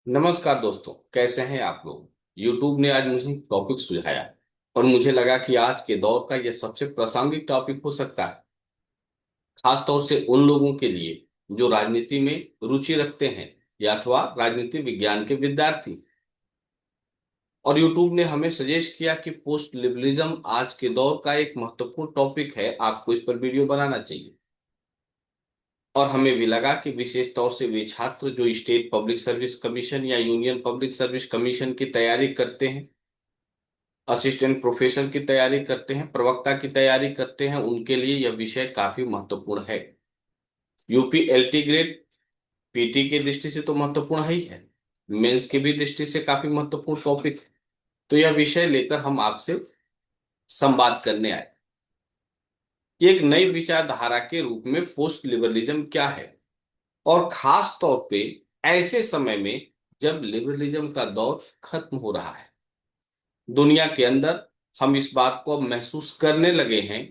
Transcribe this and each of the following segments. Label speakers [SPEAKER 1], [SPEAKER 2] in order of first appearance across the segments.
[SPEAKER 1] नमस्कार दोस्तों, कैसे हैं आप लोग। YouTube ने आज मुझे एक टॉपिक सुझाया और मुझे लगा कि आज के दौर का यह सबसे प्रासंगिक टॉपिक हो सकता है, खास तौर से उन लोगों के लिए जो राजनीति में रुचि रखते हैं या अथवा राजनीति विज्ञान के विद्यार्थी। और YouTube ने हमें सजेस्ट किया कि पोस्ट लिबरलिज्म आज के दौर का एक महत्वपूर्ण टॉपिक है, आपको इस पर वीडियो बनाना चाहिए। और हमें भी लगा कि विशेष तौर से वे छात्र जो स्टेट पब्लिक सर्विस कमीशन या यूनियन पब्लिक सर्विस कमीशन की तैयारी करते हैं, असिस्टेंट प्रोफेसर की तैयारी करते हैं, प्रवक्ता की तैयारी करते हैं, उनके लिए यह विषय काफी महत्वपूर्ण है। यूपी एलटी ग्रेड पीटी की दृष्टि से तो महत्वपूर्ण ही है, मेंस की भी दृष्टि से काफी महत्वपूर्ण टॉपिक है। तो यह विषय लेकर हम आपसे संवाद करने आए। एक नई विचारधारा के रूप में पोस्ट लिबरलिज्म क्या है, और खास तौर पे ऐसे समय में जब लिबरलिज्म का दौर खत्म हो रहा है दुनिया के अंदर। हम इस बात को अब महसूस करने लगे हैं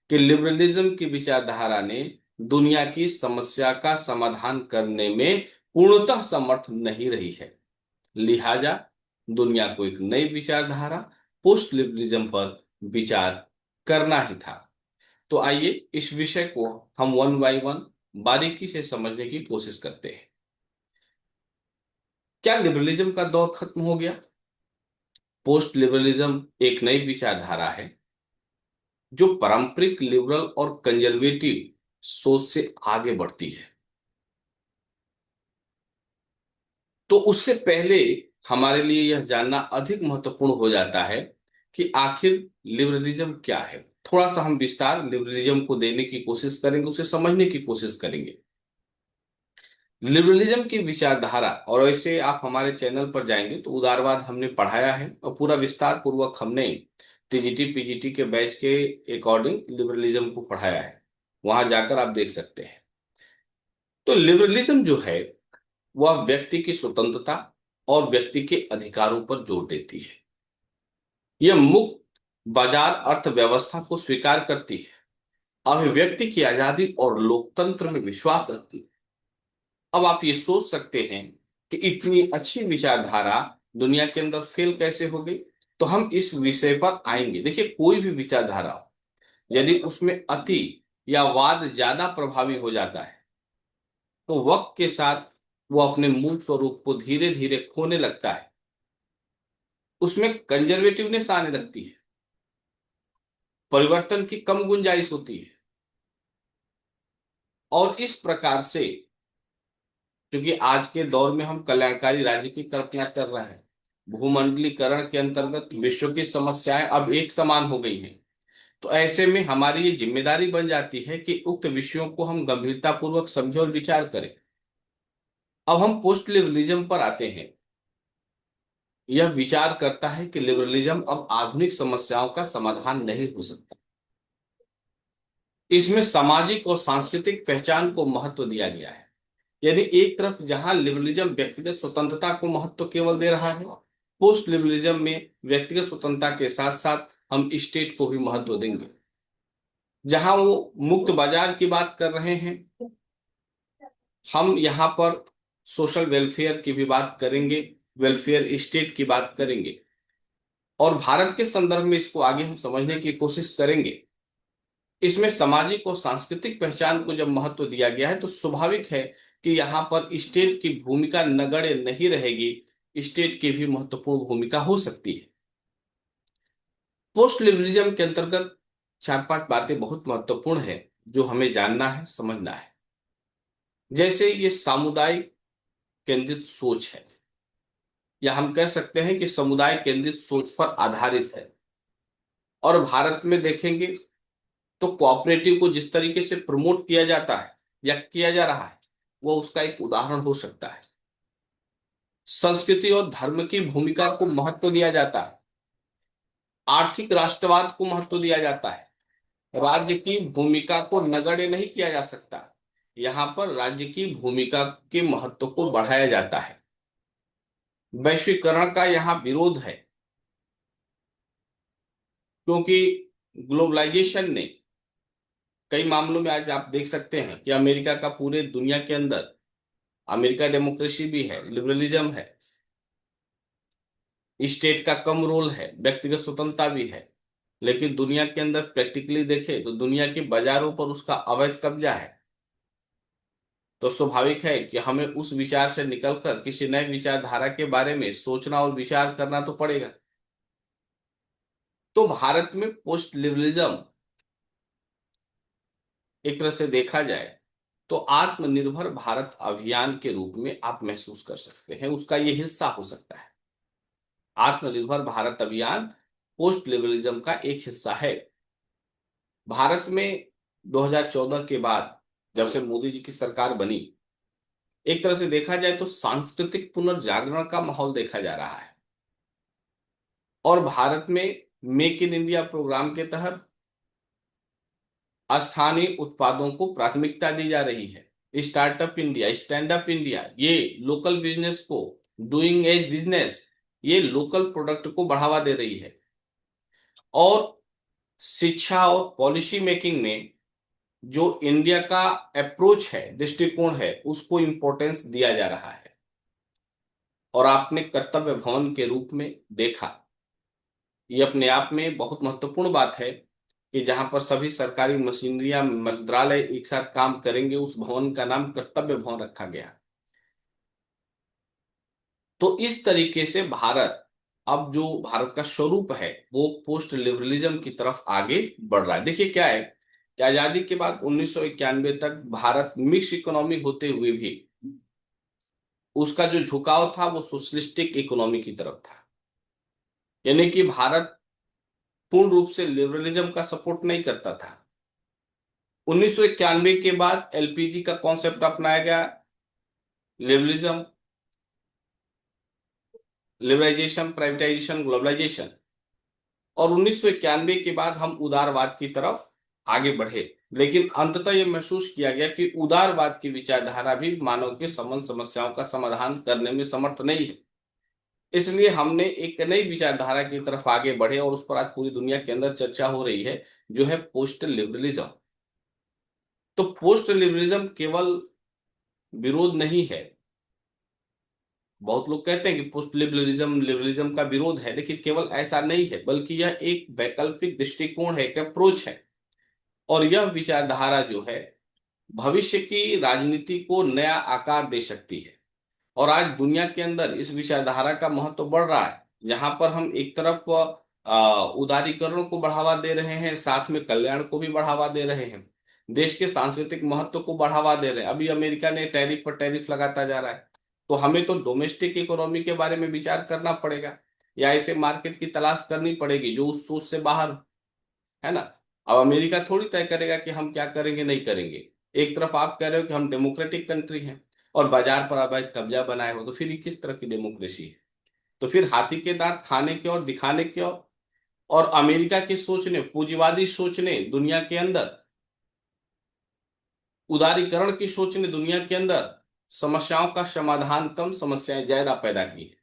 [SPEAKER 1] कि लिबरलिज्म की विचारधारा ने दुनिया की समस्या का समाधान करने में पूर्णतः समर्थ नहीं रही है। लिहाजा दुनिया को एक नई विचारधारा पोस्ट लिबरलिज्म पर विचार करना ही था। तो आइए इस विषय को हम वन बाय वन बारीकी से समझने की कोशिश करते हैं। क्या लिबरलिज्म का दौर खत्म हो गया? पोस्ट लिबरलिज्म एक नई विचारधारा है जो पारंपरिक लिबरल और कंजर्वेटिव सोच से आगे बढ़ती है। तो उससे पहले हमारे लिए यह जानना अधिक महत्वपूर्ण हो जाता है कि आखिर लिबरलिज्म क्या है। थोड़ा सा हम विस्तार लिबरलिज्म को देने की कोशिश करेंगे, उसे समझने की कोशिश करेंगे। लिबरलिज्म की विचारधारा, और वैसे आप हमारे चैनल पर जाएंगे तो उदारवाद हमने पढ़ाया है और पूरा विस्तार पूर्वक हमने टीजीटी पीजीटी के बैच के अकॉर्डिंग लिबरलिज्म को पढ़ाया है, वहां जाकर आप देख सकते हैं। तो लिबरलिज्म जो है वह व्यक्ति की स्वतंत्रता और व्यक्ति के अधिकारों पर जोर देती है। यह मुक्त बाजार अर्थव्यवस्था को स्वीकार करती है, अभिव्यक्ति की आजादी और लोकतंत्र में विश्वास रखती है। अब आप ये सोच सकते हैं कि इतनी अच्छी विचारधारा दुनिया के अंदर फेल कैसे हो गई। तो हम इस विषय पर आएंगे। देखिए, कोई भी विचारधारा हो, यदि उसमें अति या वाद ज्यादा प्रभावी हो जाता है तो वक्त के साथ वो अपने मूल स्वरूप को धीरे धीरे खोने लगता है, उसमें कंजर्वेटिवनेस आने लगती है, परिवर्तन की कम गुंजाइश होती है। और इस प्रकार से, क्योंकि आज के दौर में हम कल्याणकारी राज्य की कल्पना कर रहे हैं, भूमंडलीकरण के अंतर्गत विश्व की समस्याएं अब एक समान हो गई हैं। तो ऐसे में हमारी ये जिम्मेदारी बन जाती है कि उक्त विषयों को हम गंभीरता पूर्वक समझें और विचार करें। अब हम पोस्ट लिबरलिज्म पर आते हैं। यह विचार करता है कि लिबरलिज्म अब आधुनिक समस्याओं का समाधान नहीं हो सकता। इसमें सामाजिक और सांस्कृतिक पहचान को महत्व दिया गया है। यानी एक तरफ जहां लिबरलिज्म व्यक्तिगत स्वतंत्रता को महत्व केवल दे रहा है, पोस्ट लिबरलिज्म में व्यक्तिगत स्वतंत्रता के साथ साथ हम स्टेट को भी महत्व देंगे। जहां वो मुक्त बाजार की बात कर रहे हैं, हम यहाँ पर सोशल वेलफेयर की भी बात करेंगे, वेलफेयर स्टेट की बात करेंगे। और भारत के संदर्भ में इसको आगे हम समझने की कोशिश करेंगे। इसमें सामाजिक और सांस्कृतिक पहचान को जब महत्व दिया गया है तो स्वाभाविक है कि यहाँ पर स्टेट की भूमिका नगण्य नहीं रहेगी, स्टेट की भी महत्वपूर्ण भूमिका हो सकती है। पोस्ट लिबरलिज्म के अंतर्गत चार पांच बातें बहुत महत्वपूर्ण है जो हमें जानना है, समझना है। जैसे ये सामुदायिक केंद्रित सोच है, या हम कह सकते हैं कि समुदाय केंद्रित सोच पर आधारित है। और भारत में देखेंगे तो कोऑपरेटिव को जिस तरीके से प्रमोट किया जाता है या किया जा रहा है, वो उसका एक उदाहरण हो सकता है। संस्कृति और धर्म की भूमिका को महत्व दिया जाता है, आर्थिक राष्ट्रवाद को महत्व दिया जाता है। राज्य की भूमिका को नगण्य नहीं किया जा सकता, यहाँ पर राज्य की भूमिका के महत्व को बढ़ाया जाता है। वैश्वीकरण का यहाँ विरोध है, क्योंकि ग्लोबलाइजेशन ने कई मामलों में आज आप देख सकते हैं कि अमेरिका का पूरे दुनिया के अंदर अमेरिका डेमोक्रेसी भी है, लिबरलिज्म है, स्टेट का कम रोल है, व्यक्तिगत स्वतंत्रता भी है। लेकिन दुनिया के अंदर प्रैक्टिकली देखे तो दुनिया के बाजारों पर उसका अवैध कब्जा है। तो स्वाभाविक है कि हमें उस विचार से निकलकर किसी नए विचारधारा के बारे में सोचना और विचार करना तो पड़ेगा। तो भारत में पोस्ट लिबरलिज्म एक तरह से देखा जाए तो आत्मनिर्भर भारत अभियान के रूप में आप महसूस कर सकते हैं, उसका यह हिस्सा हो सकता है। आत्मनिर्भर भारत अभियान पोस्ट लिबरलिज्म का एक हिस्सा है। भारत में 2014 के बाद जब से मोदी जी की सरकार बनी, एक तरह से देखा जाए तो सांस्कृतिक पुनर्जागरण का माहौल देखा जा रहा है। और भारत में मेक इन इंडिया प्रोग्राम के तहत स्थानीय उत्पादों को प्राथमिकता दी जा रही है। Startup India, stand up India, ये लोकल बिजनेस को, डूइंग एज बिजनेस, ये लोकल प्रोडक्ट को बढ़ावा दे रही है। और शिक्षा और पॉलिसी मेकिंग में जो इंडिया का अप्रोच है, दृष्टिकोण है, उसको इंपॉर्टेंस दिया जा रहा है। और आपने कर्तव्य भवन के रूप में देखा, ये अपने आप में बहुत महत्वपूर्ण बात है कि जहां पर सभी सरकारी मशीनरियां, मंत्रालय एक साथ काम करेंगे, उस भवन का नाम कर्तव्य भवन रखा गया। तो इस तरीके से भारत, अब जो भारत का स्वरूप है वो पोस्ट लिबरलिज्म की तरफ आगे बढ़ रहा है। देखिए क्या है कि आजादी के बाद 1991 तक भारत मिक्स इकोनॉमी होते हुए भी उसका जो झुकाव था वो सोशलिस्टिक इकोनॉमी की तरफ था। यानी कि भारत पूर्ण रूप से लिबरलिज्म का सपोर्ट नहीं करता था। 1991 के बाद एलपीजी का कॉन्सेप्ट अपनाया गया, लिबरलिज्म, लिबरलाइजेशन, प्राइवेटाइजेशन, ग्लोबलाइजेशन। और 1991 के बाद हम उदारवाद की तरफ आगे बढ़े। लेकिन अंततः यह महसूस किया गया कि उदारवाद की विचारधारा भी मानव के समस्त समस्याओं का समाधान करने में समर्थ नहीं है। इसलिए हमने एक नई विचारधारा की तरफ आगे बढ़े और उस पर आज पूरी दुनिया के अंदर चर्चा हो रही है, जो है पोस्ट लिबरलिज्म। तो पोस्ट लिबरलिज्म केवल विरोध नहीं है। बहुत लोग कहते हैं कि पोस्ट लिबरलिज्म लिबरलिज्म का विरोध है, लेकिन केवल ऐसा नहीं है, बल्कि यह एक वैकल्पिक दृष्टिकोण है, एक अप्रोच है। और यह विचारधारा जो है भविष्य की राजनीति को नया आकार दे सकती है। और आज दुनिया के अंदर इस विचारधारा का महत्व बढ़ रहा है, जहां पर हम एक तरफ उदारीकरण को बढ़ावा दे रहे हैं, साथ में कल्याण को भी बढ़ावा दे रहे हैं, देश के सांस्कृतिक महत्व को बढ़ावा दे रहे हैं। अभी अमेरिका ने टैरिफ पर टैरिफ लगाता जा रहा है, तो हमें तो डोमेस्टिक इकोनॉमी के बारे में विचार करना पड़ेगा, या ऐसे मार्केट की तलाश करनी पड़ेगी जो उस सोच से बाहर हो, है ना। अब अमेरिका थोड़ी तय करेगा कि हम क्या करेंगे नहीं करेंगे। एक तरफ आप कह रहे हो कि हम डेमोक्रेटिक कंट्री हैं और बाजार पर अवैध कब्जा बनाए हो, तो फिर ये किस तरह की डेमोक्रेसी है? तो फिर हाथी के दांत खाने के और दिखाने के। और अमेरिका की सोच ने, पूंजीवादी सोच ने दुनिया के अंदर, उदारीकरण की सोच ने दुनिया के अंदर समस्याओं का समाधान कम, समस्याएं ज्यादा पैदा की है।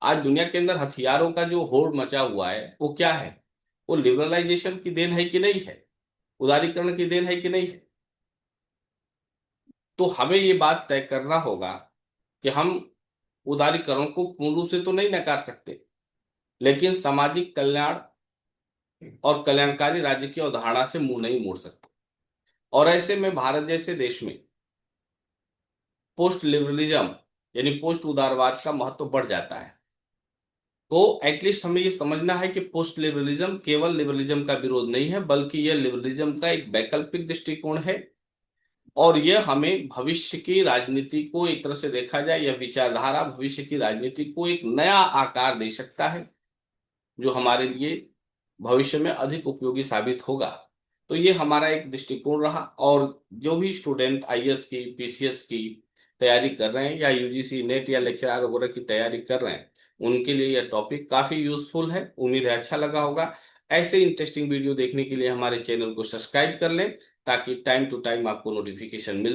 [SPEAKER 1] आज दुनिया के अंदर हथियारों का जो होड़ मचा हुआ है वो क्या है? वो लिबरलाइजेशन की देन है कि नहीं है? उदारीकरण की देन है कि नहीं है? तो हमें ये बात तय करना होगा कि हम उदारीकरण को पूर्ण रूप से तो नहीं नकार सकते, लेकिन सामाजिक कल्याण और कल्याणकारी राज्य की अवधारणा से मुंह नहीं मोड़ सकते। और ऐसे में भारत जैसे देश में पोस्ट लिबरलिज्म यानी पोस्ट उदारवाद का महत्व बढ़ जाता है। तो एटलीस्ट हमें ये समझना है कि पोस्ट लिबरलिज्म केवल लिबरलिज्म का विरोध नहीं है, बल्कि यह लिबरलिज्म का एक वैकल्पिक दृष्टिकोण है। और यह हमें भविष्य की राजनीति को, एक तरह से देखा जाए, यह विचारधारा भविष्य की राजनीति को एक नया आकार दे सकता है, जो हमारे लिए भविष्य में अधिक उपयोगी साबित होगा। तो ये हमारा एक दृष्टिकोण रहा। और जो भी स्टूडेंट आईएएस की, पीसीएस की तैयारी कर रहे हैं, या यूजीसी नेट या लेक्चरर वगैरह की तैयारी कर रहे हैं, उनके लिए यह टॉपिक काफी यूजफुल है। उम्मीद है अच्छा लगा होगा। ऐसे इंटरेस्टिंग वीडियो देखने के लिए हमारे चैनल को सब्सक्राइब कर लें, ताकि टाइम टू टाइम आपको नोटिफिकेशन मिल